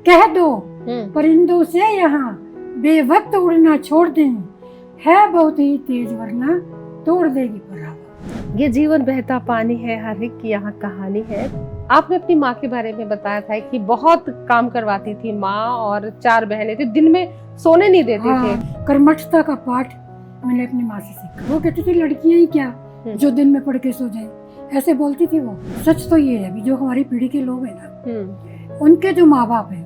कह दो परिंदों से यहाँ बेवक्त उड़ना छोड़ दें, है बहुत ही तेज वरना तोड़ देगी परावा। ये जीवन बहता पानी है, हर एक की यहाँ कहानी है। आपने अपनी माँ के बारे में बताया था कि बहुत काम करवाती थी माँ, और 4 बहनें थी, दिन में सोने नहीं देती थे। कर्मठता का पाठ मैंने अपनी माँ से सीखा। वो कहती थी लड़कियां ही क्या जो दिन में पढ़ के सो जाए, ऐसे बोलती थी वो। सच तो ये है अभी जो हमारी पीढ़ी के लोग हैं ना, उनके जो माँ बाप हैं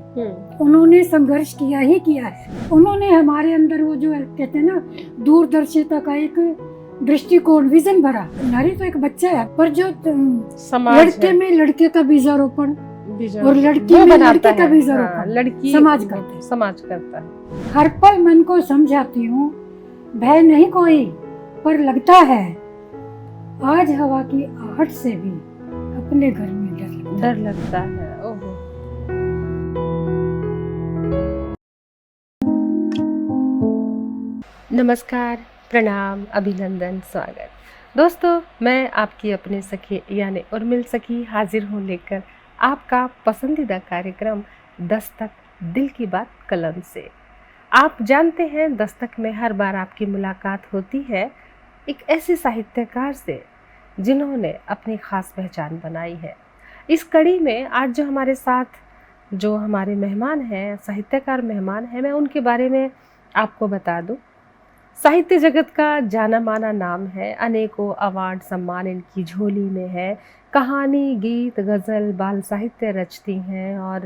उन्होंने संघर्ष किया ही किया है। उन्होंने हमारे अंदर वो जो कहते हैं ना दूरदर्शिता का एक दृष्टिकोण, विजन भरा। नारी तो एक बच्चा है, पर जो लड़के में लड़के का बीजारोपण और लड़की में लड़के का बीजारोपण लड़की समाज करता है। हर पल मन को समझाती हूँ, भय नहीं कोई पर लगता है आज हवा की आहट से भी अपने घर में डर लगता है। ओहो। नमस्कार, प्रणाम, अभिनंदन, स्वागत। दोस्तों, मैं आपकी अपनी सखी यानी उर्मिल सखी हाजिर हूँ लेकर आपका पसंदीदा कार्यक्रम दस्तक दिल की बात कलम से। आप जानते हैं दस्तक में हर बार आपकी मुलाकात होती है एक ऐसे साहित्यकार से जिन्होंने अपनी खास पहचान बनाई है। इस कड़ी में आज जो हमारे साथ जो हमारे मेहमान हैं, साहित्यकार मेहमान हैं, मैं उनके बारे में आपको बता दूं। साहित्य जगत का जाना माना नाम है, अनेकों अवार्ड सम्मान इनकी झोली में है। कहानी, गीत, गज़ल, बाल साहित्य रचती हैं और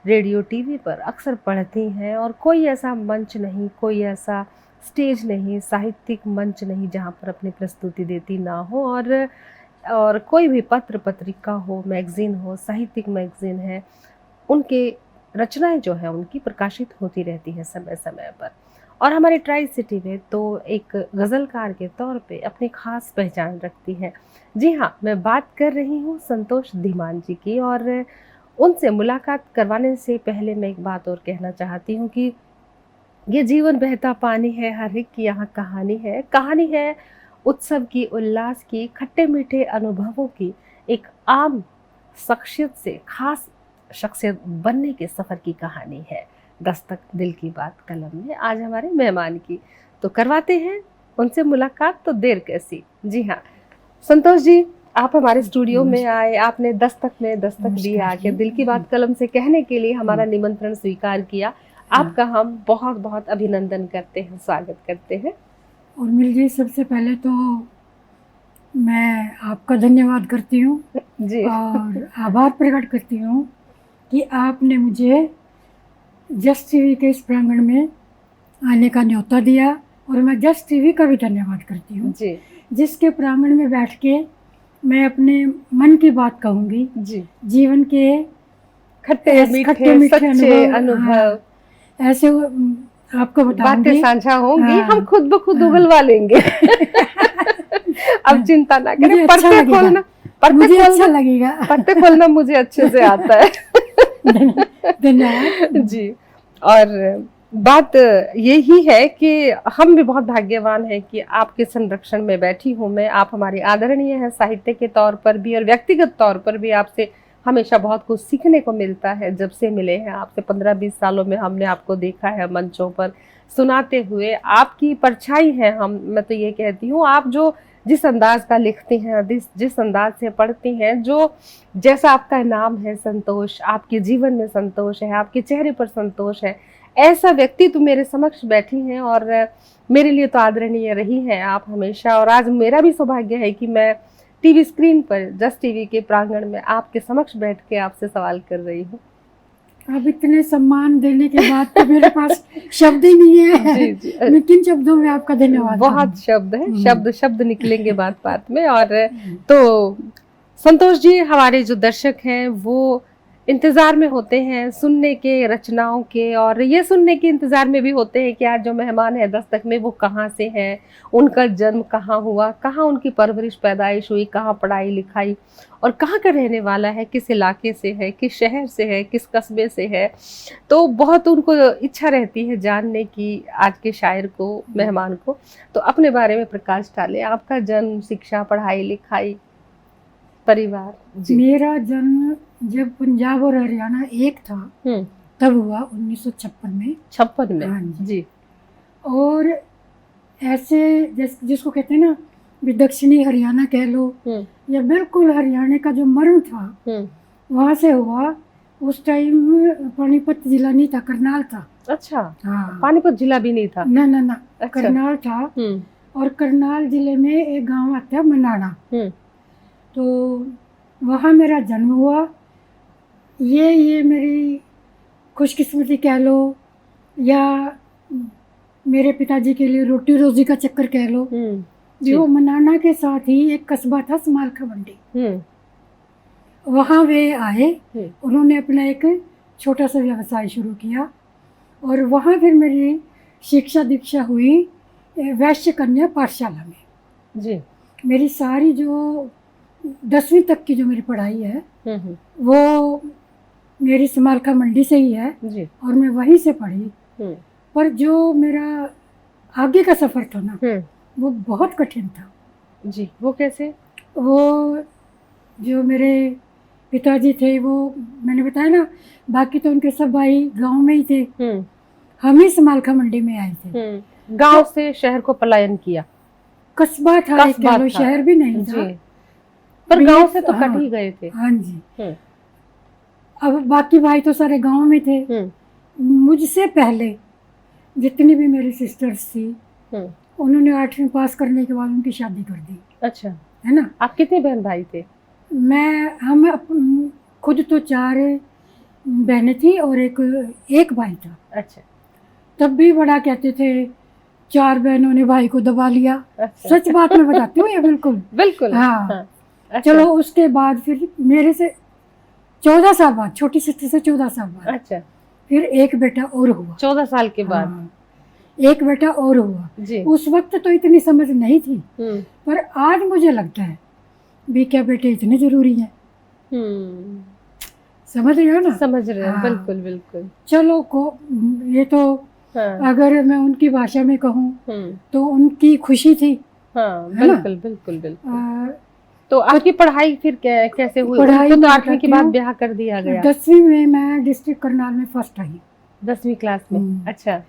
रेडियो टीवी पर अक्सर पढ़ती हैं। और कोई ऐसा मंच नहीं, कोई ऐसा स्टेज नहीं, साहित्यिक मंच नहीं जहाँ पर अपनी प्रस्तुति देती ना हो। और कोई भी पत्र पत्रिका हो, मैगज़ीन हो, साहित्यिक मैगज़ीन है, उनके रचनाएं जो है उनकी प्रकाशित होती रहती है समय समय पर। और हमारे ट्राई सिटी में तो एक गज़लकार के तौर पे अपनी खास पहचान रखती है। जी हाँ, मैं बात कर रही हूँ संतोष धीमान जी की। और उनसे मुलाकात करवाने से पहले मैं एक बात और कहना चाहती हूँ कि ये जीवन बहता पानी है, हर एक की यहाँ कहानी है। कहानी है उत्सव की, उल्लास की, खट्टे मीठे अनुभवों की, एक आम शख्सियत से खास शख्सियत बनने के सफ़र की कहानी है दस्तक दिल की बात कलम में आज हमारे मेहमान की। तो करवाते हैं उनसे मुलाकात, तो देर कैसी। जी हाँ, संतोष जी, आप हमारे स्टूडियो में आए, आपने दस्तक में दस्तक दी, आके दिल की बात कलम से कहने के लिए हमारा निमंत्रण स्वीकार किया। आपका हम बहुत बहुत अभिनंदन करते हैं, स्वागत करते हैं। उर्मिल जी, सबसे पहले तो मैं आपका धन्यवाद करती हूँ जी, और आभार प्रकट करती हूँ कि आपने मुझे जस्ट टीवी के इस प्रांगण में आने का न्योता दिया। और मैं जस्ट टीवी का भी धन्यवाद करती हूँ जी, जिसके जिसके प्रांगण में बैठ के मैं अपने मन की बात कहूँगी, जी, जीवन के खट्टे मीठे अनुभव ऐसे आपको बताऊंगी, बातें साझा होंगी। हाँ, हम खुद ब खुद उगलवा लेंगे। अब चिंता ना करें, मुझे अच्छा लगेगा, मुझे अच्छा लगेगा। पत्ते खोलना मुझे अच्छे से आता है। धन्यवाद जी। और बात यही है कि हम भी बहुत भाग्यवान हैं कि आपके संरक्षण में बैठी हूँ मैं। आप हमारी आदरणीय हैं साहित्य के तौर पर भी, और व्यक्तिगत तौर पर भी आपसे हमेशा बहुत कुछ सीखने को मिलता है। जब से मिले हैं आपसे 15-20 सालों में हमने आपको देखा है मंचों पर सुनाते हुए, आपकी परछाई है हम। मैं तो ये कहती हूँ, आप जो जिस अंदाज का लिखती हैं, जिस अंदाज से पढ़ती हैं, जो जैसा आपका नाम है संतोष, आपके जीवन में संतोष है, आपके चेहरे पर संतोष है, ऐसा व्यक्ति तो मेरे समक्ष बैठी हैं। और मेरे लिए तो आदरणीय रही हैं आप हमेशा। और आज मेरा भी सौभाग्य है कि मैं टीवी स्क्रीन पर, जस्ट टीवी के प्रांगण में आपके समक्ष बैठ के आपसे सवाल कर रही हूँ। अब इतने सम्मान देने के बाद तो मेरे पास शब्द ही नहीं है। जी, जी। मैं किन शब्दों में आपका धन्यवाद। बहुत शब्द है, शब्द निकलेंगे बात बात में। और तो संतोष जी, हमारे जो दर्शक हैं वो इंतजार में होते हैं सुनने के, रचनाओं के, और ये सुनने के इंतजार में भी होते हैं कि आज जो मेहमान है दस्तक में वो कहाँ से हैं, उनका जन्म कहाँ हुआ, कहाँ उनकी परवरिश पैदाइश हुई, कहाँ पढ़ाई लिखाई, और कहाँ का रहने वाला है, किस इलाके से है, किस शहर से है, किस कस्बे से है। तो बहुत उनको इच्छा रहती है जानने की आज के शायर को, मेहमान को। तो अपने बारे में प्रकाश डालें, आपका जन्म, शिक्षा, पढ़ाई लिखाई, परिवार। जी। मेरा जन्म जब पंजाब और हरियाणा एक था तब हुआ 1956 में। 56 में? हाँ जी। जी। और ऐसे जिसको कहते हैं ना भी दक्षिणी हरियाणा कह लो या बिल्कुल हरियाणा का जो मर्म था वहाँ से हुआ। उस टाइम पानीपत जिला नहीं था, करनाल था। अच्छा। हाँ, पानीपत जिला भी नहीं था? ना ना ना, अच्छा। करनाल था। और करनाल जिले में एक गांव आता है मनाना, तो वहाँ मेरा जन्म हुआ। ये मेरी खुशकिस्मती कह लो या मेरे पिताजी के लिए रोटी रोजी का चक्कर कह लो। जो मनाना के साथ ही एक कस्बा था समालखा मंडी, वहाँ वे आए। उन्होंने अपना एक छोटा सा व्यवसाय शुरू किया और वहाँ फिर मेरी शिक्षा दीक्षा हुई वैश्य कन्या पाठशाला में। जी। मेरी सारी जो 10वीं तक की जो मेरी पढ़ाई है वो मेरी समालखा मंडी से ही है जी। और मैं वहीं से पढ़ी। पर जो मेरा आगे का सफ़र था ना वो बहुत कठिन था जी। वो कैसे? वो जो मेरे पिताजी थे वो मैंने बताया ना, बाकी तो उनके सब भाई गांव में ही थे, हम ही समालखा मंडी में आए थे। गांव से शहर को पलायन किया? कस्बा था, कह लो, शहर भी नहीं था जी। पर गांव से तो कट ही गए थे। हाँ जी। अब बाकी भाई तो सारे गांव में थे। मुझसे पहले जितनी भी मेरी सिस्टर्स थी उन्होंने 8वीं पास करने के बाद उनकी शादी कर दी। अच्छा, है ना। आप कितने बहन भाई थे? हम खुद तो 4 बहनें थी और एक भाई था। अच्छा। तब भी बड़ा कहते थे 4 बहनों ने भाई को दबा लिया। अच्छा। सच बात मैं बताती हूँ ये, बिल्कुल बिल्कुल। हाँ। अच्छा। चलो उसके बाद फिर मेरे से 14 साल बाद, छोटी सिस्टर से 14 साल बाद, अच्छा, फिर एक बेटा और हुआ। 14 साल के बाद? हाँ, एक बेटा और हुआ जी। उस वक्त तो इतनी समझ नहीं थी, पर आज मुझे लगता है भी क्या बेटे इतने जरूरी हैं। समझ रहे हो ना? समझ रहे हैं। बिल्कुल बिल्कुल। चलो ये तो हाँ। अगर मैं उनकी भाषा में कहूँ तो उनकी खुशी थी। हाँ, बिल्कुल बिल्कुल बिल्कुल। तो आपकी पढ़ाई फिर कैसे हुई? पढ़ाई तो 8वीं के बाद ब्याह कर दिया गया। 10वीं में मैं डिस्ट्रिक्ट करनाल में फर्स्ट आई। 10वीं क्लास में? अच्छा।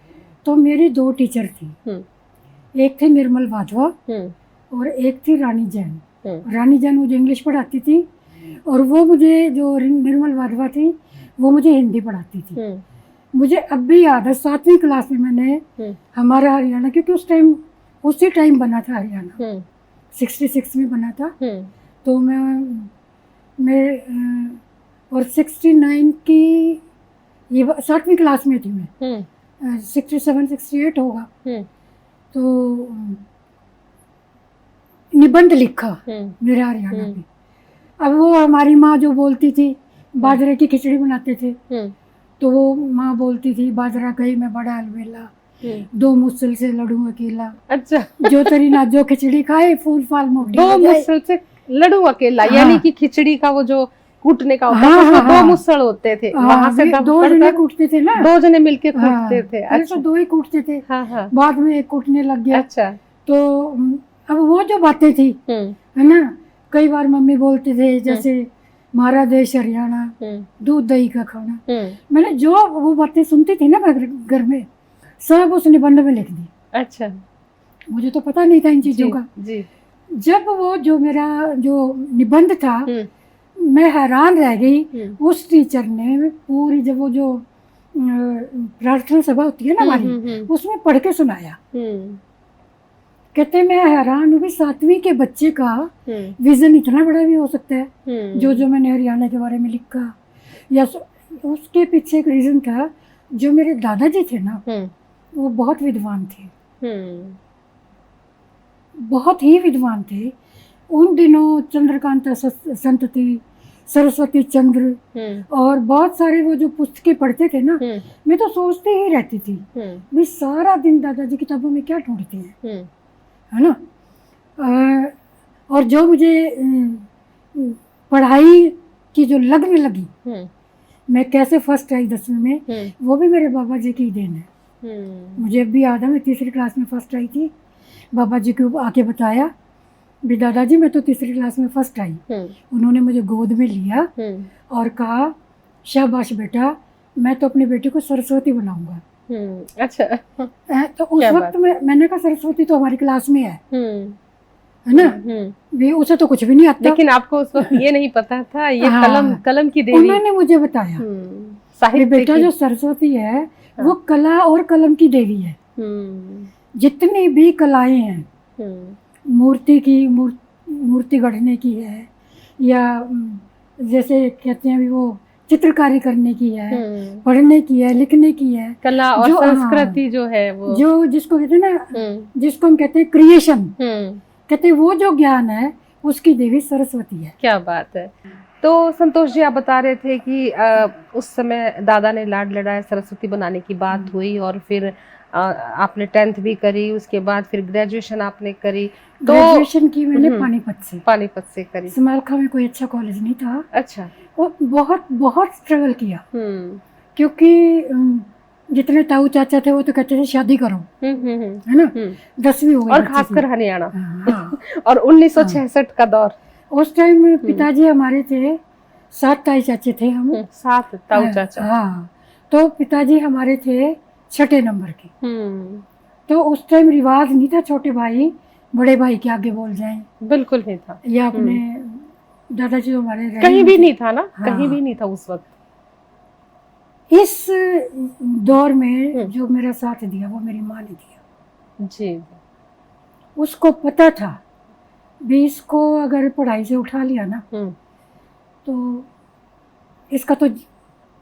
तो मेरी 2 टीचर थी, एक थी निर्मल वाधवा और एक थी रानी जैन। रानी जैन मुझे इंग्लिश पढ़ाती थी और वो मुझे, जो निर्मल वाधवा थी वो मुझे हिंदी पढ़ाती थी। मुझे अब भी याद है 7वीं क्लास में मैंने हमारा हरियाणा, क्योंकि उसी टाइम बना था हरियाणा, 66 में बना था। तो मैं और 69 की ये 7वीं क्लास में थी मैं। 67 68 होगा। तो निबंध लिखा मेरा हरियाणा में। अब वो हमारी माँ जो बोलती थी, बाजरे की खिचड़ी बनाते थे, तो वो माँ बोलती थी बाजरा गई मैं बड़ा अलबेला, 2 मुसल से लड़ू अकेला। अच्छा। जो तेरी नाजो खिचड़ी खाए फूल फाल मोटी। 2 मुसल से लड़ू अकेला। हाँ। यानी कि खिचड़ी का वो जो कूटने का होता है, 2 मुसल होते थे। वहां से 2 जने कूटते थे ना, 2 जने मिलके कूटते थे। अच्छा। तो 2 ही कूटते थे। बाद में एक कूटने लग गया। अच्छा। तो अब वो जो बातें थी, है ना, कई बार मम्मी बोलते थे जैसे हमारा देश हरियाणा, दूध दही का खाना। मैंने जो वो बातें सुनती थी ना घर में, सब उस निबंध में लिख दी। अच्छा। मुझे तो पता नहीं था इन चीजों का जी। जब वो जो मेरा जो निबंध था, मैं हैरान रह गई। उस टीचर ने पूरी, जब वो जो प्रार्थना सभा होती है ना हमारी, उसमें पढ़ के सुनाया। कहते मैं हैरान हूँ भी 7वीं के बच्चे का विजन इतना बड़ा भी हो सकता है। जो मैंने हरियाणा के बारे में लिखा, या उसके पीछे एक रीजन था, जो मेरे दादाजी थे ना वो बहुत विद्वान थे, बहुत ही विद्वान थे। उन दिनों चंद्रकांता संतति, सरस्वती चंद्र और बहुत सारे वो जो पुस्तकें पढ़ते थे ना, मैं तो सोचती ही रहती थी मैं सारा दिन दादाजी किताबों में क्या ढूंढते हैं, है ना। और जो मुझे पढ़ाई की जो लगने लगी, मैं कैसे फर्स्ट आई 10वीं में, वो भी मेरे बाबा जी की देन है। मुझे अब भी याद है, मैं 3री क्लास में फर्स्ट आई थी। बाबा जी को आके बताया भी दादाजी मैं तो 3री क्लास में फर्स्ट आई। उन्होंने मुझे गोद में लिया और कहा शाबाश बेटा, मैं तो अपनी बेटी को सरस्वती बनाऊंगा। अच्छा। तो उस क्या वक्त मैंने कहा सरस्वती तो हमारी क्लास में है ना। हम्म। भी उसे तो कुछ भी नहीं आता। लेकिन आपको उस वक्त ये नहीं पता था ये हाँ, कलम की देवी। उन्होंने मुझे बताया कि साहित्य बेटा की। जो सरस्वती है हाँ। वो कला और कलम की देवी है। जितनी भी कलाएं हैं, मूर्ति गढ़ने की है, या जैसे कहते हैं भी वो चित्रकारी करने की है, पढ़ने की है, लिखने की है, कला और संस्कृति जो है वो, जो जिसको कहते हैं ना, जिसको हम कहते हैं क्रिएशन, कहते हैं वो जो ज्ञान है उसकी देवी सरस्वती है। क्या बात है। तो संतोष जी, आप बता रहे थे कि उस समय दादा ने लाड लड़ाया, सरस्वती बनाने की बात हुई, और फिर आपने 10th भी करी, उसके बाद फिर ग्रेजुएशन आपने करी। तो ग्रेजुएशन की मैंने पानीपत से करी। समालखा में कोई अच्छा कॉलेज नहीं था। अच्छा। वो बहुत स्ट्रगल किया, क्योंकि जितने ताऊ चाचा थे वो तो कहते थे शादी करो, है ना। 10वीं हो गई, और खासकर हरियाणा। हाँ। और 1966 का दौर। उस टाइम पिताजी हमारे थे 7 ताई चाचे थे हम। 7 ताऊ चाचा। हाँ, तो पिताजी हमारे थे 6ठे नंबर के। तो उस टाइम रिवाज नहीं था छोटे भाई बड़े भाई के आगे बोल जाएं। बिल्कुल नहीं था। या अपने दादाजी हमारे कहीं भी नहीं था ना। हाँ। कहीं भी नहीं था उस वक्त। इस दौर में जो मेरा साथ दिया वो मेरी माँ ने दिया जी। उसको पता था भी इसको अगर पढ़ाई से उठा लिया ना तो इसका तो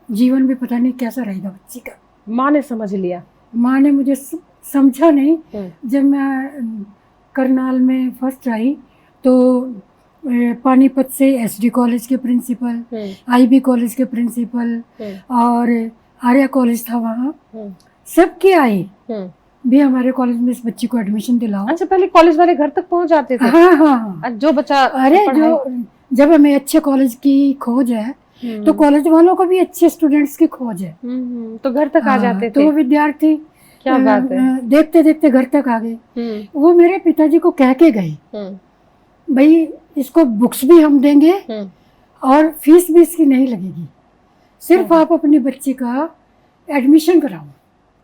जीवन भी पता नहीं कैसा रहेगा बच्ची का। माँ ने समझ लिया। माँ ने मुझे समझा नहीं। जब मैं करनाल में फर्स्ट आई तो पानीपत से एसडी कॉलेज के प्रिंसिपल, आईबी कॉलेज के प्रिंसिपल, और आर्या कॉलेज था वहाँ, सबके आई भी हमारे कॉलेज में इस बच्ची को एडमिशन दिलाओ। अच्छा, पहले कॉलेज वाले घर तक पहुँच जाते थे? हाँ हाँ। जो बच्चा, अरे जब हमें अच्छे कॉलेज की खोज है तो कॉलेज वालों को भी अच्छे स्टूडेंट्स की खोज है, तो घर तक आ जाते थे। तो विद्यार्थी, क्या बात है, देखते देखते घर तक आ गए। वो मेरे पिताजी को कह के गए भाई इसको बुक्स भी हम देंगे और फीस भी इसकी नहीं लगेगी, सिर्फ आप अपनी बच्ची का एडमिशन कराओ।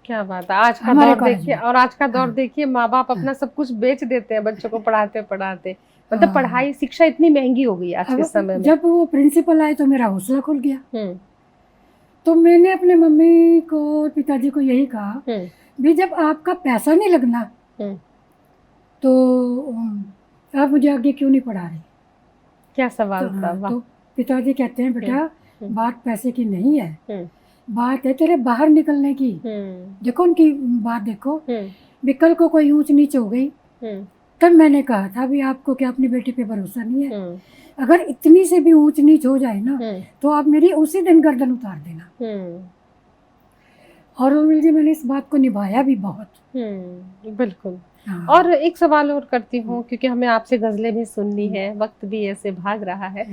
क्या बात है। आज का दौर देखिए, और आज का दौर देखिए, माँ बाप अपना सब कुछ बेच देते हैं बच्चों को पढ़ाते पढ़ाते। मतलब पढ़ाई, शिक्षा इतनी महंगी हो गई आज के समय में। जब वो प्रिंसिपल आए तो मेरा हौसला खुल गया। तो मैंने अपने मम्मी को और पिताजी को यही कहा भी जब आपका पैसा नहीं लगना तो आप मुझे आगे क्यों नहीं पढ़ा रहे। क्या सवाल था। तो पिताजी कहते हैं बेटा बात पैसे की नहीं है, बात है तेरे बाहर निकलने की। देखो उनकी बात देखो, विकल को कोई ऊंच नीच हो गई। तब मैंने कहा था भी आपको क्या अपनी बेटी पे भरोसा नहीं है, अगर इतनी से भी ऊंच नीच हो जाए ना तो आप मेरी उसी दिन गर्दन उतार देना। और उर्मिल जी मैंने इस बात को निभाया भी बहुत। बिल्कुल। और एक सवाल और करती हूँ, क्योंकि हमें आपसे गजलें भी सुननी है, वक्त भी ऐसे भाग रहा है।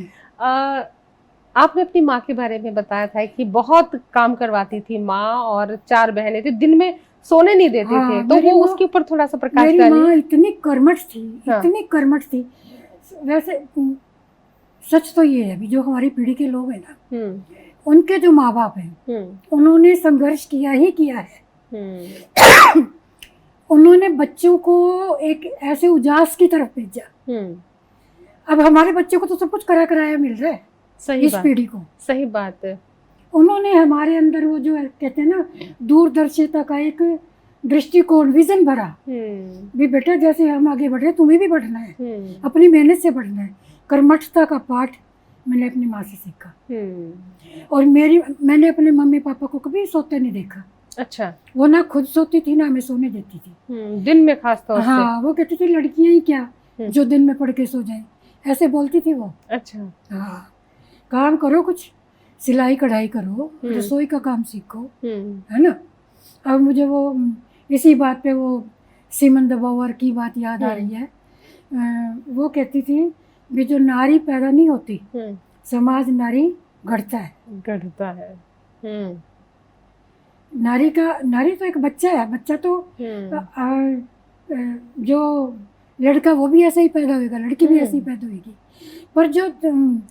आपने अपनी माँ के बारे में बताया था कि बहुत काम करवाती थी माँ, और 4 बहनें थी, दिन में सोने नहीं देते थे। तो वो उसके ऊपर थोड़ा सा प्रकाश डालिए। मेरी माँ इतनी कर्मठ थी, इतनी कर्मठ थी। वैसे सच तो ये है भी जो हमारी पीढ़ी के लोग हैं ना, उनके जो माँ बाप हैं उन्होंने संघर्ष किया ही किया है। उन्होंने बच्चों को एक ऐसे उजास की तरफ भेजा। अब हमारे बच्चों को तो सब कुछ कराया मिल रहा है। सही इस पीढ़ी को। सही बात है। उन्होंने हमारे अंदर वो जो कहते हैं ना दूरदर्शिता का एक दृष्टिकोण, विजन भरा भी बेटा जैसे हम आगे बढ़ रहे तुम्हें भी बढ़ना है, अपनी मेहनत से बढ़ना है। कर्मठता का पाठ मैंने अपनी माँ से सीखा। और मैंने अपने मम्मी पापा को कभी सोते नहीं देखा। अच्छा। वो ना खुद सोती थी ना हमें सोने देती थी, दिन में खास तौर से। हाँ, वो कहती थी लड़कियां ही क्या जो दिन में पढ़ के सो जाए, ऐसे बोलती थी वो। अच्छा। हाँ, काम करो, कुछ सिलाई कढ़ाई करो, रसोई का काम सीखो, है ना। अब मुझे वो इसी बात पे वो सिमन द बोवर की बात याद आ रही है। वो कहती थी भी जो नारी पैदा नहीं होती समाज नारी गढ़ता है। नारी तो एक बच्चा है, बच्चा तो जो लड़का वो भी ऐसा ही पैदा होगा, लड़की भी ऐसी ही पैदा होगी, पर जो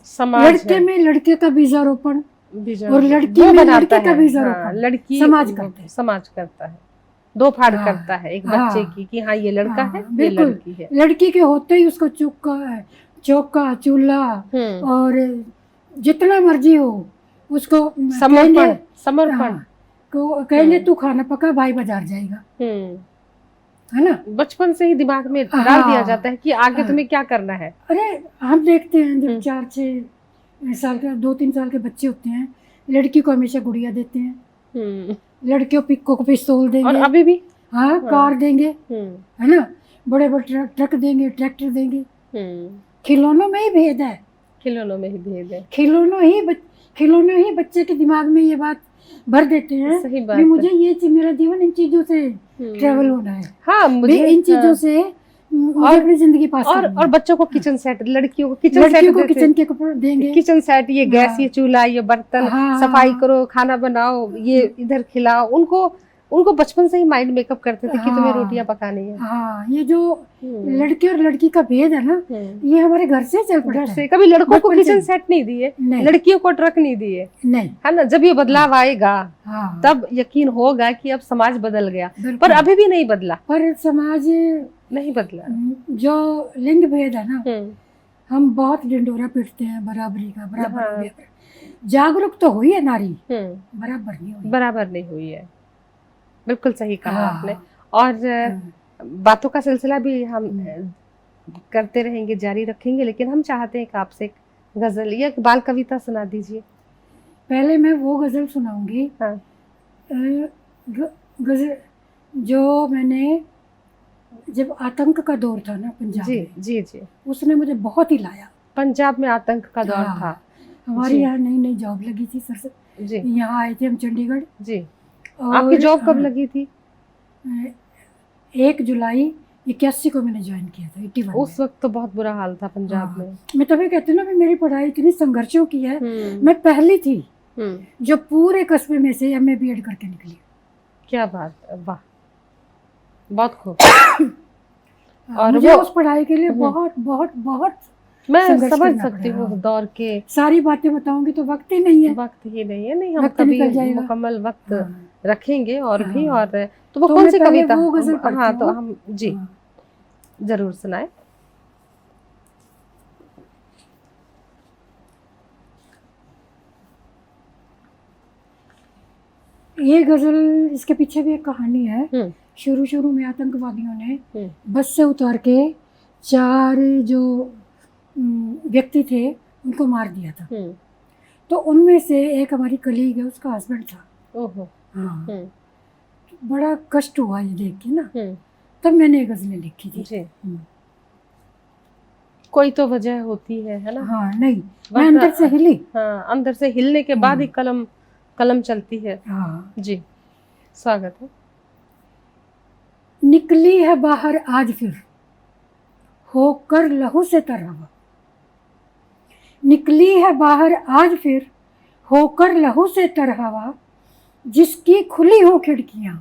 समाज लड़के में लड़के का बीजारोपण विजन और लड़की वो में बनाता लड़के का है। भी जरूर हाँ, था। लड़की समाज करता है। समाज करता है, दो फाड़ हाँ, करता है एक हाँ, बच्चे की कि हाँ ये लड़का हाँ, है, ये बिल्कुल। लड़की है। लड़की के होते ही उसको चौका चूल्हा और जितना मर्जी हो उसको समर्पण कहेंगे, समर्पण। हाँ, कहेंगे तू खाना पका, भाई बाजार जाएगा, है ना। बचपन से ही दिमाग में डाल हाँ, दिया जाता है कि आगे हाँ। तुम्हें क्या करना है। अरे हम देखते हैं जब 4-6 साल के 2-3 साल के बच्चे होते हैं, लड़की को हमेशा गुड़िया देते हैं, लड़कियों को पिस्तौल देंगे, और अभी भी हाँ, कार देंगे, है ना, बड़े बड़े ट्रक देंगे, ट्रैक्टर देंगे। खिलौनों में ही भेद है, खिलौनों में ही भेद है। खिलौनों ही बच्चे के दिमाग में ये बात भर देते हैं। सही बात भी है। मुझे ये मेरा जीवन इन चीजों से ट्रेवल होना है, हाँ, मुझे इन चीजों से मुझे अपनी जिंदगी पास करनी है। और बच्चों को किचन सेट, लड़कियों को किचन किचन के कपड़े देंगे, किचन सेट, ये गैस, ये चूल्हा, ये बर्तन, हाँ, सफाई करो, खाना बनाओ, ये इधर खिलाओ। उनको बचपन से ही माइंड मेकअप करते थे कि तुम्हें रोटियां पकानी है। हाँ, ये जो लड़के और लड़की का भेद है ना, ये हमारे घर से चल पड़ता है। कभी लड़कों को किचन सेट नहीं दिए, लड़कियों को ट्रक नहीं दिए, नहीं, है ना। जब ये बदलाव आएगा हाँ, तब यकीन होगा कि अब समाज बदल गया, पर अभी भी नहीं बदला। पर समाज नहीं बदला। जो लिंग भेद है ना, हम बहुत डिंडोरा पीटते हैं बराबरी का, बराबर जागरूक तो हुई है नारी, बराबर नहीं हुई है। बिल्कुल सही कहा आपने। और बातों का सिलसिला भी हम करते रहेंगे, जारी रखेंगे, लेकिन हम चाहते हैं कि आपसे एक गजल या एक बाल कविता सुना दीजिए। पहले मैं वो गजल सुनाऊंगी, हाँ। गजल जो मैंने, जब आतंक का दौर था ना पंजाब में, जी, उसने मुझे बहुत ही लाया। पंजाब में आतंक का दौर था, हमारी यहाँ नई जॉब लगी थी सर, यहाँ आए थे हम चंडीगढ़ जी। आपकी जॉब कब लगी थी? 1 जुलाई 81 को मैंने ज्वाइन किया था, 81 उस वक्त तो बहुत बुरा हाल था पंजाब में। मैं तभी कहती हूँ ना, मेरी पढ़ाई इतनी संघर्षों की है। मैं पहली थी जो पूरे कस्बे में से MA BEd करके निकली। क्या बात, वाह, बहुत खूब। और मुझे उस पढ़ाई के लिए बहुत बहुत बहुत मैं समझ सकती हूँ उस दौर के। सारी बातें बताऊंगी तो वक्त ही नहीं है। नहीं, हम कभी मुकम्मल वक्त रखेंगे और भी। और तो वो कौन सी कविता? हाँ, तो हम जी जरूर सुनाए। ये गजल, इसके पीछे भी एक कहानी है। शुरू में आतंकवादियों ने बस से उतार के 4 जो व्यक्ति थे उनको मार दिया था। तो उनमें से एक हमारी कलीग है, उसका हस्बैंड था। ओहो। हाँ, बड़ा कष्ट हुआ ये देख के ना, तब मैंने ये गजलें लिखी थी जी। कोई तो वजह होती है ना। हाँ, नहीं, मैं अंदर से हिली। हाँ, अंदर से हिलने के बाद ही कलम चलती है। हाँ जी, स्वागत है। निकली है बाहर आज फिर होकर लहू से तरहवा, निकली है बाहर आज फिर होकर लहू से तरहवा, जिसकी खुली हो खिड़कियां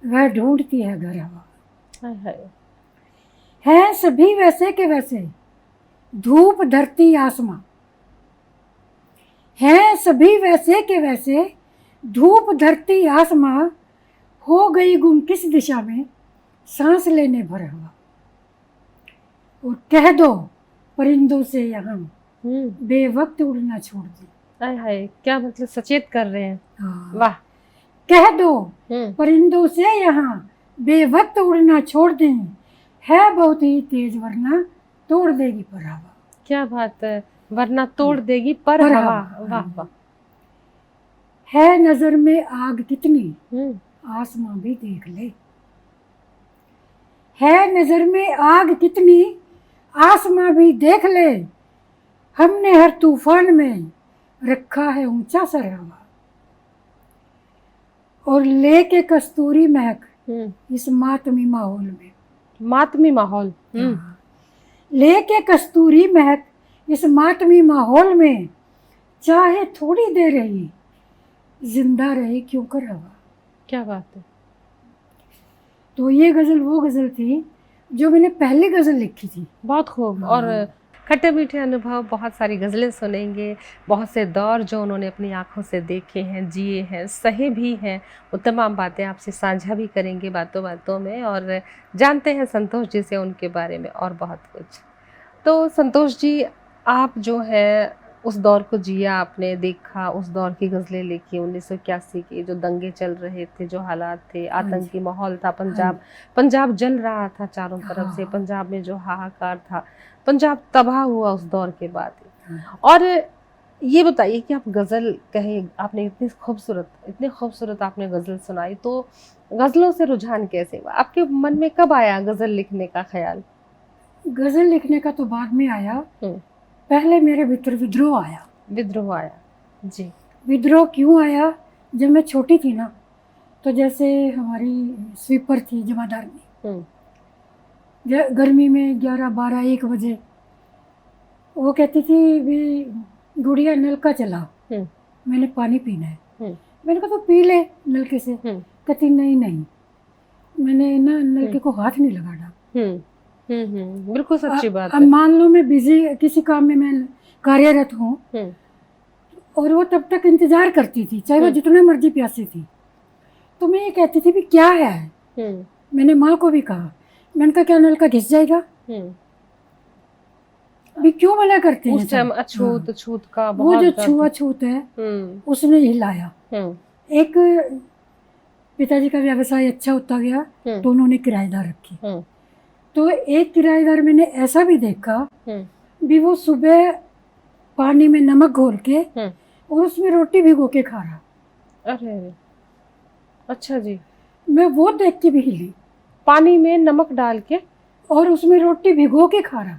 वह ढूंढती है घर हवा। है सभी वैसे के वैसे धूप धरती आसमां, है सभी वैसे के वैसे धूप धरती आसमां, हो गई गुम किस दिशा में सांस लेने भर हवा। और कह दो परिंदों से यहाँ बेवक्त उड़ना छोड़ दे। हाय, क्या मतलब सचेत कर रहे हैं। वाह। कह दो परिंदों से यहाँ बेवक्त उड़ना छोड़ दें, है बहुत ही तेज वरना तोड़ देगी पर हवा। क्या बात है, वरना तोड़ देगी पर हवा। वाह वाह। है नजर में आग कितनी आसमां भी देख ले, है नजर में आग कितनी आसमां भी देख ले, हमने हर तूफान में रखा है ऊंचा सरहवा। और लेके कस्तूरी महक इस मातमी माहौल में, मातमी माहौल, लेके कस्तूरी महक इस मातमी माहौल में, चाहे थोड़ी देर रही जिंदा रहे क्यों कर हवा। क्या बात है। तो ये गजल वो गजल थी जो मैंने पहली गजल लिखी थी। बहुत खूब। और खट्टे मीठे अनुभव, बहुत सारी गज़लें सुनेंगे, बहुत से दौर जो उन्होंने अपनी आँखों से देखे हैं, जिए हैं, सहे भी हैं, वो तमाम बातें आपसे साझा भी करेंगे बातों बातों में, और जानते हैं संतोष जी से उनके बारे में और बहुत कुछ। तो संतोष जी, आप जो है उस दौर को जिया आपने, देखा, उस दौर की गज़लें लिखी 1981 की, जो दंगे चल रहे थे, जो हालात थे, आतंकी माहौल था, पंजाब जल रहा था चारों तरफ से, पंजाब में जो हाहाकार था, पंजाब तबाह हुआ उस दौर के बाद। और ये बताइए कि आप गज़ल कहे, आपने इतने खूबसूरत आपने गज़ल सुनाई, तो गज़लों से रुझान कैसे हुआ आपके मन में? कब आया गज़ल लिखने का ख्याल? गज़ल लिखने का तो बाद में आया, पहले मेरे भीतर विद्रोह आया जी। विद्रोह क्यों आया? जब मैं छोटी थी ना, तो जैसे हमारी स्वीपर थी जमादार में, गर्मी में 11-12-1 बजे वो कहती थी भी गुड़िया नल का चला, मैंने पानी पीना है। मैंने कहा तो पी ले नलके से। कहती नहीं, मैंने ना नलके को हाथ नहीं लगाना। बिल्कुल सच्ची बात अब है। मान लो मैं बिजी किसी काम में मैं कार्यरत हूँ, और वो तब तक इंतजार करती थी, चाहे वो जितना मर्जी प्यासी थी। तो मैं ये कहती थी भी क्या है। मैंने माँ को भी कहा, मैंने कहा क्या नल का घिस जाएगा, अभी क्यों मना करते हैं? उस टाइम अछूत का वो जो छुआछूत है उसने हिलाया। एक पिताजी का व्यवसाय अच्छा होता गया, तो उन्होंने किराएदार रखी। तो एक किराएदार मैंने ऐसा भी देखा भी वो सुबह पानी में नमक घोल के और उसमें रोटी भिगो के खा रहा। अरे अच्छा जी। मैं वो देख के भी हिली, पानी में नमक डाल के और उसमें रोटी भिगो के खा रहा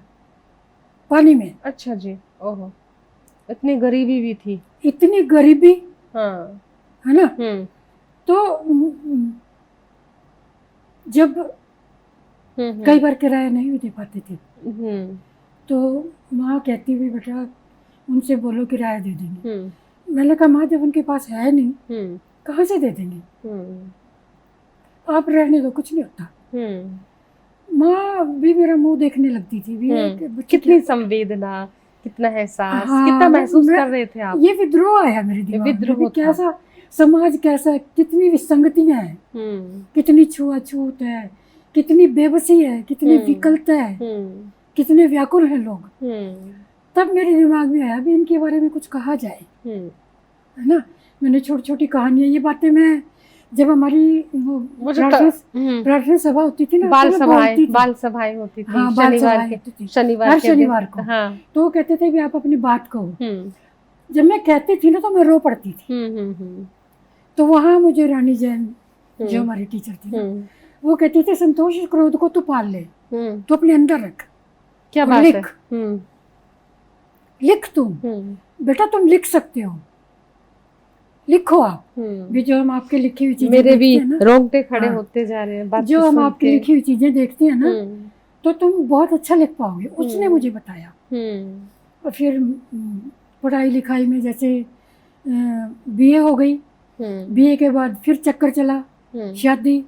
पानी में। अच्छा जी। ओहो, इतनी गरीबी भी थी। इतनी गरीबी, हाँ, है ना। तो जब कई बार किराया नहीं भी दे पाते थे, तो माँ कहती हुई बेटा उनसे बोलो किराया दे देंगे। मैंने कहा माँ जब उनके पास है नहीं कहाँ से दे देंगे, आप रहने दो, कुछ नहीं होता। माँ भी मेरा मुंह देखने लगती थी भी। कितनी संवेदना, कितना एहसास, कितना महसूस कर रहे थे आप। ये विद्रोह आया मेरे दिमाग में, कैसा समाज, कैसा, कितनी विसंगतियां हैं, कितनी छुआछूत है, कितनी बेबसी है, कितनी विकलता है, कितने व्याकुल हैं लोग। तब मेरे दिमाग में आया भी इनके बारे में कुछ कहा जाए, है ना। मैंने छोटी छोटी कहानियां, ये बातें मैं जब हमारी वो प्रार्थना सभा होती थी ना, बाल सभाएं होती थी, हाँ, शनिवार को, हाँ। तो वो कहते थे भी आप अपनी बात कहो। जब मैं कहती थी ना तो मैं रो पड़ती थी। तो वहाँ मुझे रानी जैन जो हमारी टीचर थी ना, वो कहती थी संतोष क्रोध को तू पाल ले, तो अपने अंदर रख, क्या बात है, लिख तुम बेटा, तुम लिख सकते हो, लिखो आप भी। जो हम आपके लिखी हुई चीजें, मेरे भी रोंगटे खड़े होते जा रहे हैं जो हम आपकी लिखी हुई चीजें देखते हैं ना, तो तुम बहुत अच्छा लिख पाओगे। उसने मुझे बताया। और फिर पढ़ाई लिखाई में जैसे बीए हो गई, बीए के बाद फिर चक्कर चला, शादी।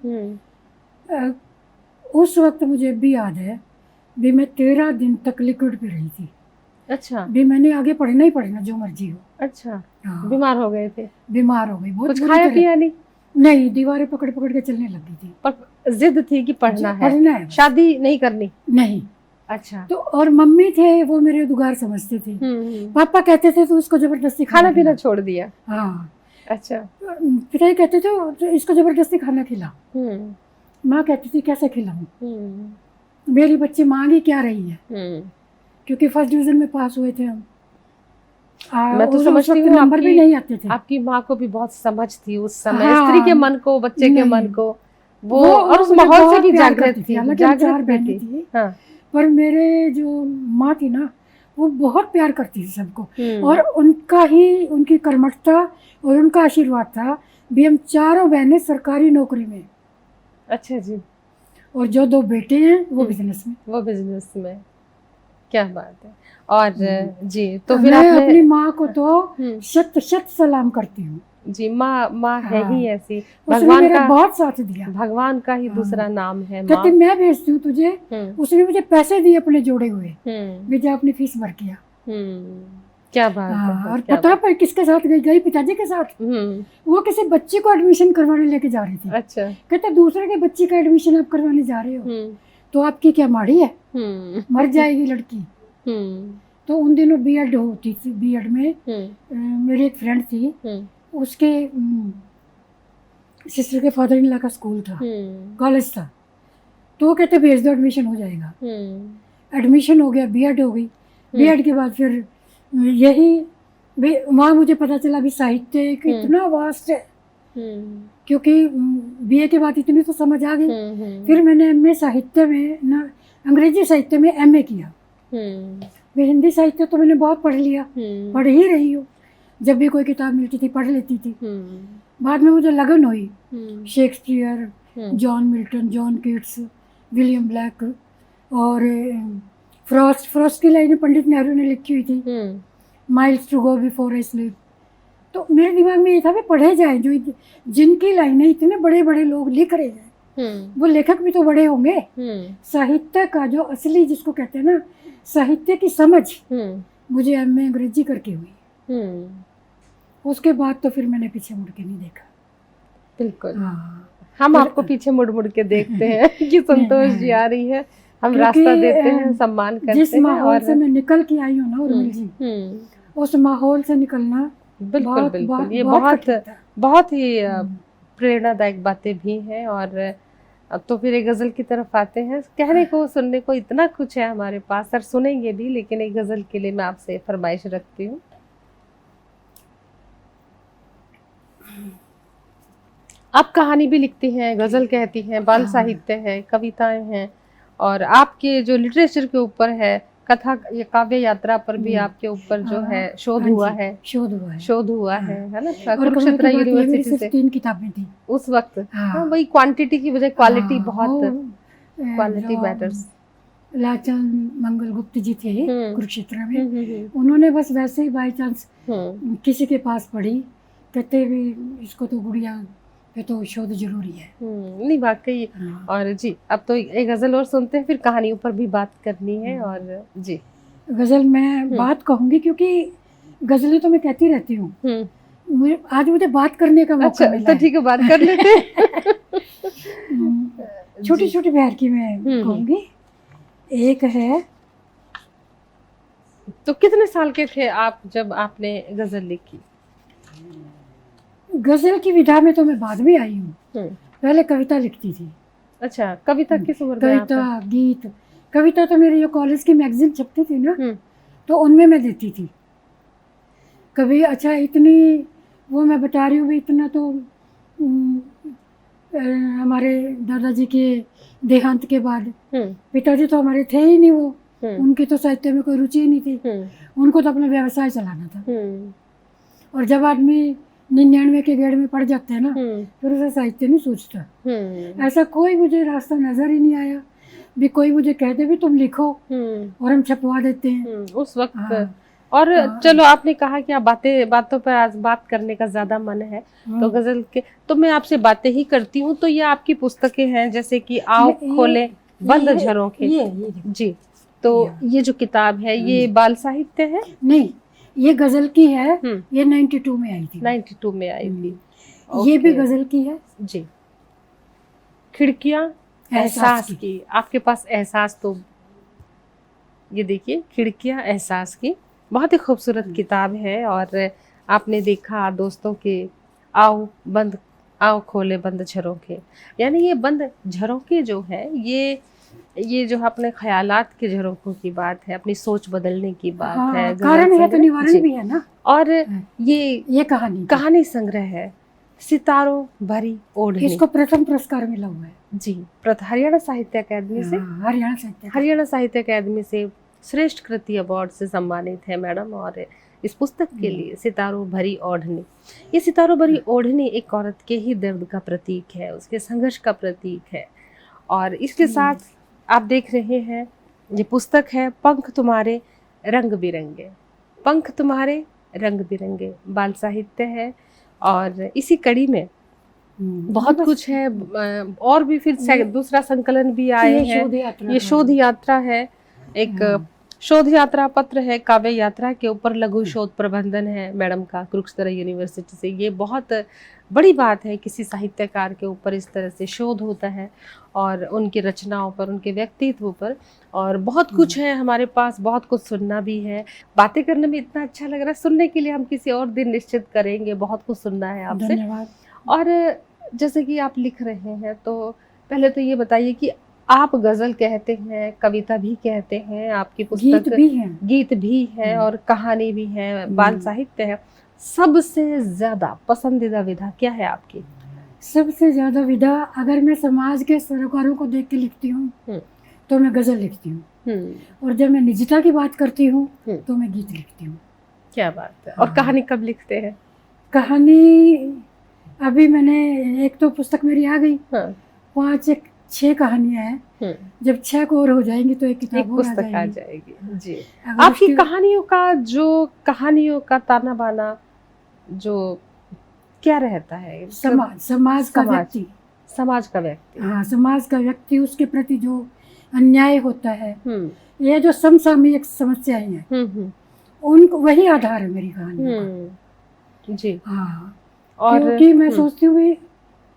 उस वक्त मुझे भी याद है भी मैं 13 दिन तक लिक्विड पे रही थी। अच्छा। भी मैंने आगे पढ़ना ही पढ़ना, जो मर्जी हो। अच्छा। हाँ। बीमार हो गए थे? बीमार हो गई, बहुत। कुछ खाया पिया नहीं, दीवारें पकड़ पकड़ के चलने लगी थी, पर जिद थी कि पढ़ना है, शादी नहीं करनी। नहीं। अच्छा। तो और मम्मी थे वो मेरे उद्गार समझते थे। पापा कहते थे तो उसको जबरदस्ती खाना पीना छोड़ दिया। हाँ। अच्छा। पिताजी कहते थे तो इसको जबरदस्ती खाना खिला। माँ कहती थी कैसे खिलाऊं, मेरी बच्ची मांगी क्या रही है, क्योंकि फर्स्ट डिवीजन में पास हुए थे हम। मैं तो समझती हूँ नंबर भी नहीं आते थे। आपकी माँ को भी बहुत समझ थी उस समय। हाँ, स्त्री के मन को, बच्चे के मन को, वो और उस माहौल से भी जागृत थी। हाँ। पर मेरे जो माँ थी ना, वो बहुत प्यार करती थी सबको, और उनकी कर्मठता और उनका आशीर्वाद था भी हम चारों बहनें सरकारी नौकरी में। अच्छा जी। और जो 2 बेटे हैं वो बिजनेस में। क्या बात है। और जी, तो फिर मैं अपनी माँ को तो शत सलाम करती हूँ। जी, माँ है हाँ। ही ऐसी, उसने भगवान मेरा का बहुत साथ दिया। भगवान का ही हाँ। दूसरा नाम है माँ। कहते मैं भेजती हूँ तुझे, उसने मुझे पैसे दिए अपने जोड़े हुए, मैं जा अपनी फीस भर किया। क्या बात है, हाँ, और क्या पता बात। है किसके साथ गई पिताजी के साथ। वो किसी बच्ची को एडमिशन करवाने लेके जा रही थी। अच्छा। कहते दूसरे के बच्ची का एडमिशन आप करवाने जा रहे हो, तो आपकी क्या माड़ी है, मर जाएगी लड़की। तो उन दिनों बीएड होती थी, बीएड में मेरी एक फ्रेंड थी, उसके सिस्टर के फादर इन लॉ का स्कूल था, कॉलेज था, तो वो कहते भेज दो एडमिशन हो जाएगा। एडमिशन हो गया, बीएड हो गई। बीएड के बाद फिर यही वहाँ मुझे पता चला भी साहित्य इतना वास्ट है, क्योंकि बीए के बाद इतनी तो समझ आ गई। फिर मैंने एमए साहित्य में ना, अंग्रेजी साहित्य में एमए किया। मैं हिंदी साहित्य तो मैंने बहुत पढ़ लिया, पढ़ ही रही हूँ, जब भी कोई किताब मिलती थी पढ़ लेती थी। बाद में मुझे लगन हुई Shakespeare, John Milton, John Keats, William Blake और फ्रॉस्ट की लाइनें पंडित नेहरू ने लिखी हुई थी, miles to go before I sleep. तो मेरे दिमाग में ये था भी पढ़े जाए, जो जिनकी लाइनें इतने बड़े बड़े लोग लिख रहे हैं, वो लेखक भी तो बड़े होंगे। साहित्य का जो असली जिसको कहते हैं ना, साहित्य की समझ मुझे एमए अंग्रेजी करके हुई। उसके बाद तो फिर मैंने पीछे मुड़ के नहीं देखा। बिल्कुल। हाँ। हम आपको पीछे मुड़ मुड़ के देखते हैं कि संतोष जी आ रही है, हम रास्ता देते हैं, सम्मान करते हैं। जिस माहौल से मैं निकल के आई हूँ ना उर्मिल जी, उस माहौल से निकलना बिल्कुल बिल्कुल, ये बहुत ही प्रेरणादायक बातें भी हैं। और अब तो फिर एक गजल की तरफ आते हैं। कहने को सुनने को इतना कुछ है हमारे पास, और सुनेंगे भी, लेकिन एक गजल के लिए मैं आपसे फरमाइश रखती हूँ। आप कहानी भी लिखती हैं, गजल कहती हैं, बाल साहित्य है, कविताएं हैं, और आपके जो लिटरेचर के ऊपर है, कथा या काव्य यात्रा पर भी आपके ऊपर जो है शोध हुआ है, है ना, कुरुक्षेत्र यूनिवर्सिटी से 3 किताबें थी उस वक्त। हाँ, वही क्वांटिटी की बजाय क्वालिटी, बहुत क्वालिटी मैटर्स। लाचन मंगल गुप्त जी थे कुरुक्षेत्र में, उन्होंने बस वैसे ही बाय चांस किसी के पास पढ़ी, कहते भी इसको तो गुड़िया पे तो शोध जरूरी है। नहीं, वाकई। और जी, अब तो एक गजल और सुनते हैं, फिर कहानियों पर भी बात करनी है। और जी, गजल मैं बात कहूंगी, क्योंकि गजलें तो मैं कहती रहती हूँ, आज मुझे बात करने का मौका मिला। तो ठीक है, बात कर लेते हैं। छोटी छोटी प्यार की मैं कहूंगी। एक है, तो कितने साल के थे आप जब आपने गजल लिखी? गजल की विधा में तो मैं बाद में आई हूँ, पहले कविता लिखती थी। अच्छा, कविता किस उम्र में? कविता, गीत। कविता तो मेरी जो कॉलेज की मैगजीन छपती थी ना, तो उनमें मैं देती थी। कभी अच्छा इतनी, वो मैं बता रही हूँ भी, इतना तो हमारे दादाजी के देहांत के बाद पिताजी तो हमारे थे ही नहीं, वो उनकी तो साहित्य में कोई रुचि ही नहीं थी, उनको तो अपना व्यवसाय चलाना था। और जब आदमी 99 के गेड़ में पड़ जाते हैं ना, फिर उसे साहित्य नहीं सोचता। ऐसा कोई मुझे रास्ता नजर ही नहीं आया भी कोई मुझे कह दे भी तुम लिखो और हम छपवा देते हैं उस वक्त। हाँ। और चलो, आपने कहा कि आप बातों पर आज बात करने का ज्यादा मन है, तो गजल के तो मैं आपसे बातें ही करती हूँ। तो ये आपकी पुस्तकें हैं, जैसे कि आओ खोले बंद झरोखे। जी, तो ये जो किताब है, ये बाल साहित्य है? नहीं, ये गजल की है। ये 92 में आई थी। 92 में आई थी। ये भी गजल की है जी। खिड़कियां एहसास की। आपके पास एहसास, तो ये देखिए, खिड़कियां एहसास की, बहुत ही खूबसूरत किताब है। और आपने देखा दोस्तों के आओ खोले बंद झरोखे, यानी ये बंद झरोखे जो है, ये जो अपने ख्यालात के झरोखों की बात है, अपनी सोच बदलने की बात है। कारण है तो निवारण भी है ना। और ये कहानी संग्रह है, सितारों भरी ओढ़नी। इसको प्रथम पुरस्कार मिला हुआ है जी, हरियाणा साहित्य अकादमी से। हरियाणा साहित्य अकादमी से श्रेष्ठ कृति अवार्ड से सम्मानित है मैडम। और इस पुस्तक के लिए सितारों भरी ओढ़नी, ये सितारों भरी ओढ़नी एक औरत के ही दर्द का प्रतीक है, उसके संघर्ष का प्रतीक है। और इसके साथ आप देख रहे हैं, ये पुस्तक है पंख तुम्हारे रंग बिरंगे। पंख तुम्हारे रंग बिरंगे बाल साहित्य है। और इसी कड़ी में बहुत बस कुछ है, और भी फिर दूसरा संकलन भी आए ये हैं। शोध यात्रा ये का शोध है। यात्रा है, एक शोध यात्रा पत्र है काव्य यात्रा के ऊपर, लघु शोध प्रबंधन है मैडम का कुरुक्षेत्र यूनिवर्सिटी से। ये बहुत बड़ी बात है, किसी साहित्यकार के ऊपर इस तरह से शोध होता है और उनकी रचनाओं पर, उनके व्यक्तित्व पर। और बहुत कुछ है हमारे पास, बहुत कुछ सुनना भी है। बातें करने में इतना अच्छा लग रहा है, सुनने के लिए हम किसी और दिन निश्चित करेंगे, बहुत कुछ सुनना है आपसे। धन्यवाद। और जैसे कि आप लिख रहे हैं, तो पहले तो ये बताइए कि आप गजल कहते हैं, कविता भी कहते हैं, आपकी पुस्तक गीत भी है और कहानी भी है, बाल साहित्य है। सबसे ज्यादा पसंदीदा विधा क्या है आपकी? सबसे ज्यादा विधा, अगर मैं समाज के सरोकारों को देख के लिखती हूँ तो मैं गजल लिखती हूँ, और जब मैं निजता की बात करती हूँ तो मैं गीत लिखती हूँ। क्या बात है। और कहानी कब लिखते हैं? कहानी अभी मैंने, एक तो पुस्तक मेरी आ गई, 5-6 कहानियां हैं। जब 6 को और हो जाएंगी तो एक किताब और पुस्तक आ जाएगी। जी। आपकी कहानियों का ताना बाना जो क्या रहता है? समाज का व्यक्ति। हाँ, समाज का व्यक्ति, उसके प्रति जो अन्याय होता है, ये जो समसामयिक समस्याएं हैं, उनको, वही आधार है मेरी कहानी का। जी। हाँ, और क्योंकि मैं सोचती हूँ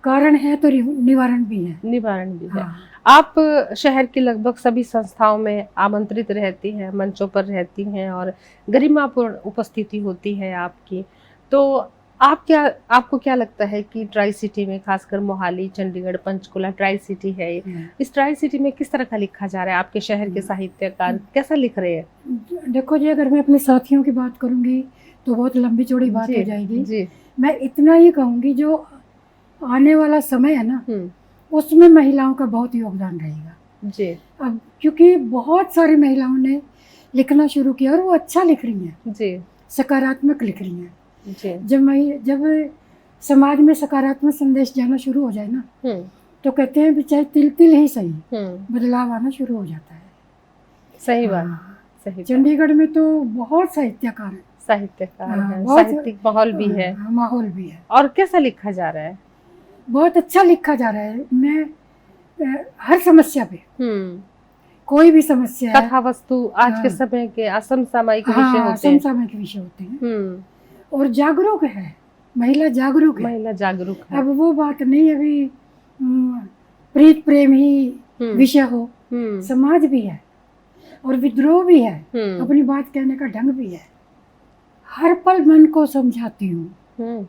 कारण है तो निवारण भी है। हाँ। आप शहर की लगभग सभी संस्थाओं में आमंत्रित रहती हैं, मंचों पर रहती हैं और गरिमापूर्ण उपस्थिति होती है आपकी। तो आपको क्या लगता है कि ट्राई सिटी में, खासकर मोहाली, चंडीगढ़, पंचकुला ट्राई सिटी है, इस ट्राई सिटी में किस तरह का लिखा जा रहा है? आपके शहर के साहित्यकार कैसा लिख रहे हैं? देखो जी, अगर मैं अपने साथियों की बात करूंगी तो बहुत लंबी चौड़ी बात हो जाएगी। जी। मैं इतना ही कहूंगी, जो आने वाला समय है ना, उसमें महिलाओं का बहुत योगदान रहेगा। जी। अब क्योंकि बहुत सारी महिलाओं ने लिखना शुरू किया और वो अच्छा लिख रही हैं। जी। सकारात्मक लिख रही हैं। जी। जब समाज में सकारात्मक संदेश जाना शुरू हो जाए ना, तो कहते हैं चाहे तिल तिल ही सही, बदलाव आना शुरू हो जाता है। सही बात। चंडीगढ़ में तो बहुत साहित्यकार हैं, साहित्यिक माहौल भी है। माहौल भी है। और कैसा लिखा जा रहा है? बहुत अच्छा लिखा जा रहा है। मैं हर समस्या पे, कोई भी समस्या है, कथा वस्तु आज के समय के समसामयिक विषय होते हैं। और जागरूक है, महिला जागरूक है। अब वो बात नहीं अभी प्रीत प्रेम ही विषय हो, समाज भी है और विद्रोह भी है, अपनी बात कहने का ढंग भी है। हर पल मन को समझाती हूँ,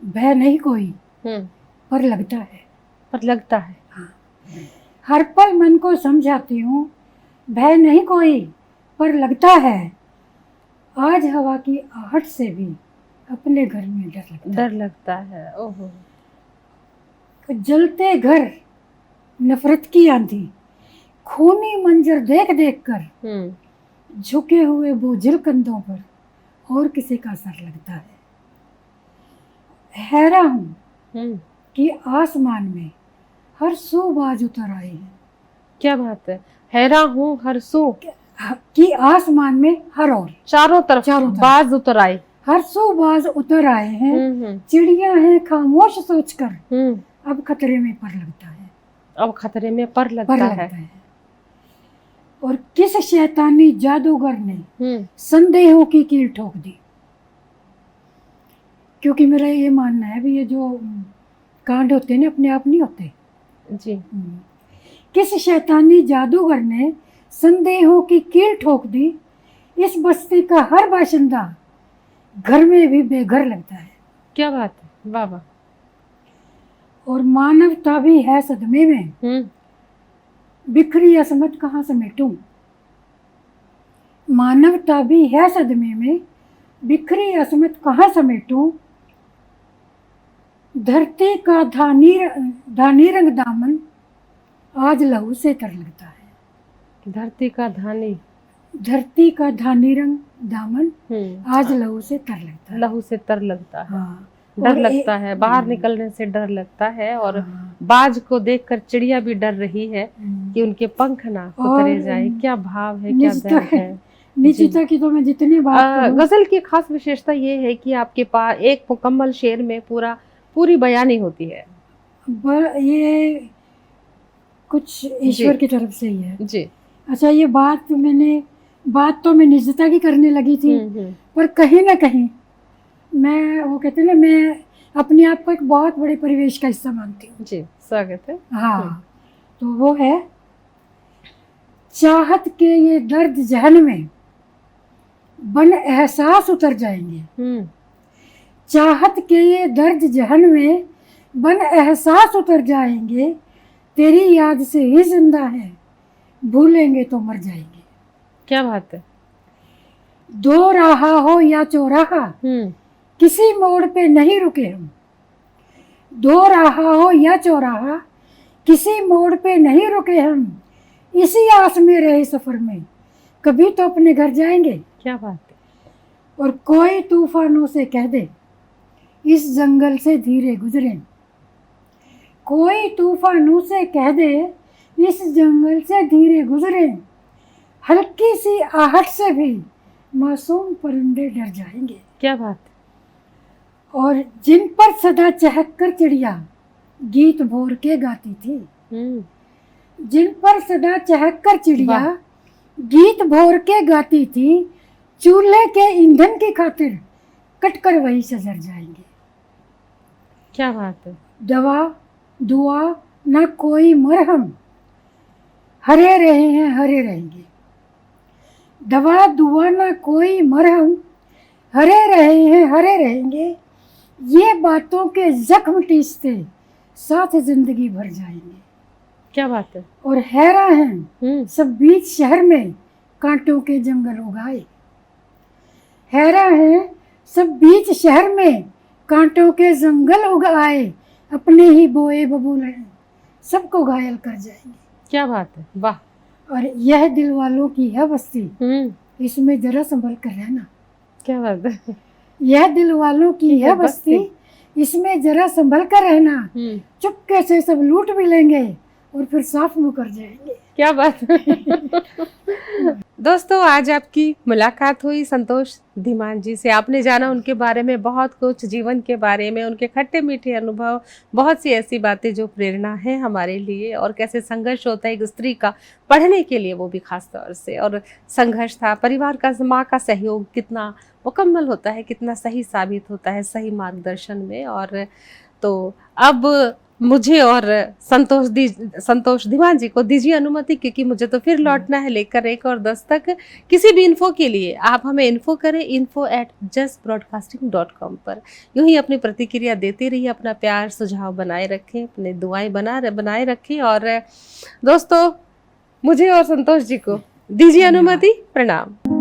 भय नहीं कोई पर लगता है। हाँ। हर पल मन को समझाती हूँ, भय नहीं कोई पर लगता है। आज हवा की आहट से भी अपने घर में डर लगता है। ओहो। जलते घर, नफरत की आंधी, खूनी मंजर देख देख कर झुके हुए बोझिल कंधों पर और किसी का सर लगता है। हैरान हूँ कि आसमान में हर सू बाज उतर आए हैं। क्या बात है। हैरान हूँ हर सू कि आसमान में हर और चारों तरफ बाज उतर आए, हर सू बाज उतर आए हैं। चिड़िया हैं खामोश सोचकर अब खतरे में पर लगता है। और किस शैतानी जादूगर ने संदेहों की कील ठोक दी। क्योंकि मेरा ये मानना है भी, ये जो कांड होते हैं ना, अपने आप नहीं होते जी। किस शैतानी जादूगर ने संदेहों की कील ठोक दी। इस बस्ती का हर बाशिंदा घर में भी बेघर लगता है। क्या बात है, वाह वाह। और मानवता भी है सदमे में, बिखरी असमत कहाँ समेटूं। मानवता भी है सदमे में, बिखरी असमत कहाँ समेटूं। धरती का धानी रंग दामन आज लहू से तर लगता है। धरती का धानी रंग दामन आज लहू से तर लगता है। हाँ। डर लगता है, बाहर निकलने से डर लगता है। और बाज को देखकर चिड़िया भी डर रही है कि उनके पंख ना उतरे जाए। क्या भाव है, क्या दर्द है। निश्चिता की तो मैं जितनी बात करूं, गजल की खास विशेषता ये है कि आपके पास एक मुकम्मल शेर में पूरी बयानी होती है। ये कुछ ईश्वर की तरफ से ही है जी। अच्छा, ये बात तो मैं निजता की करने लगी थी, पर कहीं ना कहीं मैं, वो कहते हैं ना, मैं अपने आप को एक बहुत बड़े परिवेश का हिस्सा मानती हूँ। जी, स्वागत है। हाँ, तो वो है, चाहत के ये दर्द जहन में बन एहसास उतर जाएंगे। चाहत के ये दर्द जहन में बन एहसास उतर जाएंगे, तेरी याद से ही जिंदा है, भूलेंगे तो मर जाएंगे। क्या बात है। दो राहा हो या चौराहा, किसी मोड़ पे नहीं रुके हम। दो राहा हो या चौराहा, किसी मोड़ पे नहीं रुके हम, इसी आस में रहे सफर में, कभी तो अपने घर जाएंगे। क्या बात है। और कोई तूफानों से कह दे, इस जंगल से धीरे गुजरे। कोई तूफानों से कह दे, इस जंगल से धीरे गुजरे, हल्की सी आहट से भी मासूम परिंदे डर जाएंगे। क्या बात है। और जिन पर सदा चहक कर चिड़िया गीत भोर के गाती थी, जिन पर सदा चहक कर चिड़िया गीत भोर के गाती थी, चूल्हे के ईंधन की खातिर कटकर वही सजर जाएंगे। क्या बात है। दवा दुआ ना कोई मरहम, हरे रहे हैं हरे रहेंगे। दवा दुआ ना कोई मरहम, हरे रहे हैं हरे रहेंगे, ये बातों के जख्म टीसते साथ जिंदगी भर जाएंगे। क्या बात है। और हैरान हैं सब बीच शहर में कांटों के जंगल उगाए। हैरान हैं सब बीच शहर में कांटों के जंगल उगाए, अपने ही बोए बबूल हैं, सबको घायल कर जाएंगे। क्या बात है। वाह। और यह दिल वालों की है बस्ती, इसमें जरा संभल कर रहना। क्या बात है। यह दिल वालों की है बस्ती, इसमें जरा संभल कर रहना, चुपके से सब लूट भी लेंगे और फिर साफ मुंह कर जाएंगे। क्या बात है। दोस्तों, आज आपकी मुलाकात हुई संतोष धीमान जी से। आपने जाना उनके बारे में बहुत कुछ, जीवन के बारे में, उनके खट्टे मीठे अनुभव, बहुत सी ऐसी बातें जो प्रेरणा है हमारे लिए, और कैसे संघर्ष होता है एक स्त्री का पढ़ने के लिए, वो भी खास तौर से, और संघर्ष था, परिवार का, माँ का सहयोग कितना मुकम्मल होता है, कितना सही साबित होता है सही मार्गदर्शन में। और तो अब मुझे और संतोष धीमान जी को दीजिए अनुमति, क्योंकि मुझे तो फिर लौटना है लेकर एक और दस्तक। किसी भी इन्फो के लिए आप हमें इन्फो करें, info@justbroadcasting.com पर। यूं ही अपनी प्रतिक्रिया देते रहिए, अपना प्यार सुझाव बनाए रखें, अपने दुआएं बनाए रखें। और दोस्तों, मुझे और संतोष जी को दीजिए अनुमति। प्रणाम।